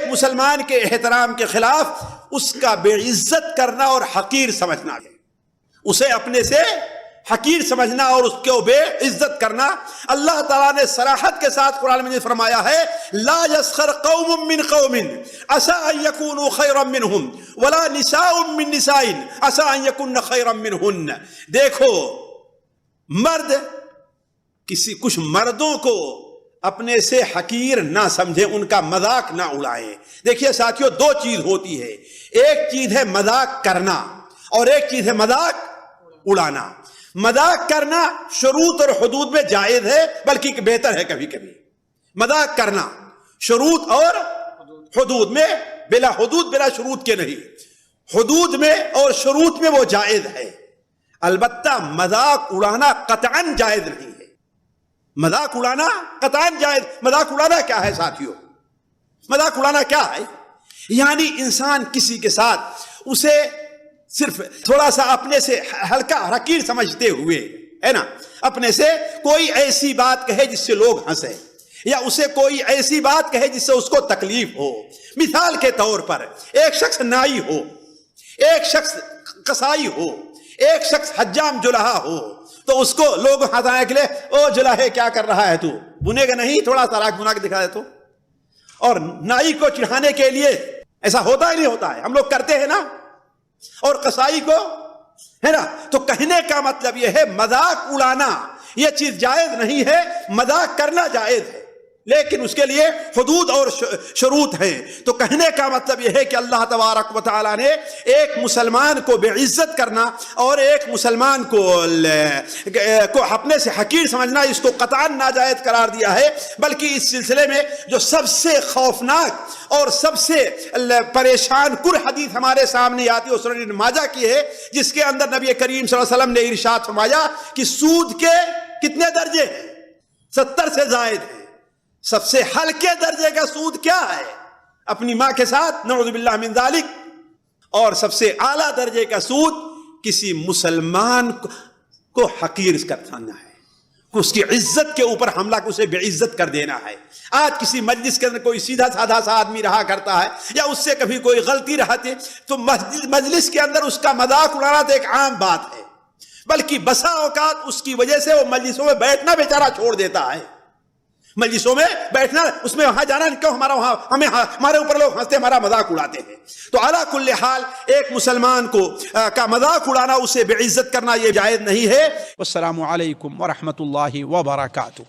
ایک مسلمان کے احترام کے خلاف اس کا بے عزت کرنا اور حقیر سمجھنا ہے، اسے اپنے سے حقیر سمجھنا اور اس کو بے عزت کرنا۔ اللہ تعالیٰ نے صراحت کے ساتھ قرآن میں فرمایا ہے لا يسخر قوم من قوم عسى ان يكونوا خيرا منهم ولا نساء من نساء عسى ان يكن خيرا منهن۔ دیکھو مرد کچھ مردوں کو اپنے سے حقیر نہ سمجھیں، ان کا مذاق نہ اڑائیں۔ دیکھیے ساتھیو، دو چیز ہوتی ہے، ایک چیز ہے مذاق کرنا اور ایک چیز ہے مذاق اڑانا۔ مذاق کرنا شروط اور حدود میں جائز ہے، بلکہ بہتر ہے کبھی کبھی مذاق کرنا شروط اور حدود میں، بلا حدود بلا شروط کے نہیں، حدود میں اور شروط میں وہ جائز ہے۔ البتہ مذاق اڑانا قطعاً جائز نہیں ہے، مذاق اڑانا قطعاً جائز۔ مذاق اڑانا کیا ہے ساتھیو؟ مذاق اڑانا کیا ہے؟ یعنی انسان کسی کے ساتھ اسے صرف تھوڑا سا اپنے سے ہلکا حقیر سمجھتے ہوئے، ہے نا، اپنے سے کوئی ایسی بات کہے جس سے لوگ ہنسے، یا اسے کوئی ایسی بات کہے جس سے اس کو تکلیف ہو۔ مثال کے طور پر ایک شخص نائی ہو، ایک شخص قصائی ہو، ایک شخص حجام جلحا ہو، تو اس کو لوگ ہنسانے کے لیے او جلحے کیا کر رہا ہے تو، بنے گا نہیں، تھوڑا سا راک بنا کے دکھا دے تو۔ اور نائی کو چڑھانے کے لیے ایسا ہوتا ہی نہیں ہوتا ہے، ہم لوگ کرتے ہیں نا، اور قصائی کو، ہے نا۔ تو کہنے کا مطلب یہ ہے مذاق اڑانا یہ چیز جائز نہیں ہے، مذاق کرنا جائز ہے، لیکن اس کے لیے حدود اور شروط ہیں۔ تو کہنے کا مطلب یہ ہے کہ اللہ تبارک و تعالیٰ نے ایک مسلمان کو بے عزت کرنا اور ایک مسلمان کو اپنے سے حقیر سمجھنا، اس کو قطعاً ناجائز قرار دیا ہے۔ بلکہ اس سلسلے میں جو سب سے خوفناک اور سب سے پریشان کن حدیث ہمارے سامنے آتی ہے وہ سنن ابن ماجہ کی ہے، جس کے اندر نبی کریم صلی اللہ علیہ وسلم نے ارشاد فرمایا کہ سود کے کتنے درجے ہیں؟ 70 سے زائد ہیں۔ سب سے ہلکے درجے کا سود کیا ہے؟ اپنی ماں کے ساتھ، نعوذ باللہ من ذالک۔ اور سب سے اعلیٰ درجے کا سود کسی مسلمان کو حقیر کرنا ہے، اس کی عزت کے اوپر حملہ، کو اسے بے عزت کر دینا ہے۔ آج کسی مجلس کے اندر کوئی سیدھا سادھا سا آدمی رہا کرتا ہے، یا اس سے کبھی کوئی غلطی رہتی، تو مجلس کے اندر اس کا مذاق اڑانا تو ایک عام بات ہے، بلکہ بسا اوقات اس کی وجہ سے وہ مجلسوں میں بیٹھنا بیچارہ چھوڑ دیتا ہے۔ مجلسوں میں بیٹھنا، اس میں وہاں جانا کیوں، ہمارے اوپر لوگ ہنستے، ہمارا مذاق اڑاتے ہیں۔ تو علی کل حال ایک مسلمان کا مذاق اڑانا، اسے بے عزت کرنا یہ جائز نہیں ہے۔ والسلام علیکم ورحمۃ اللہ وبرکاتہ۔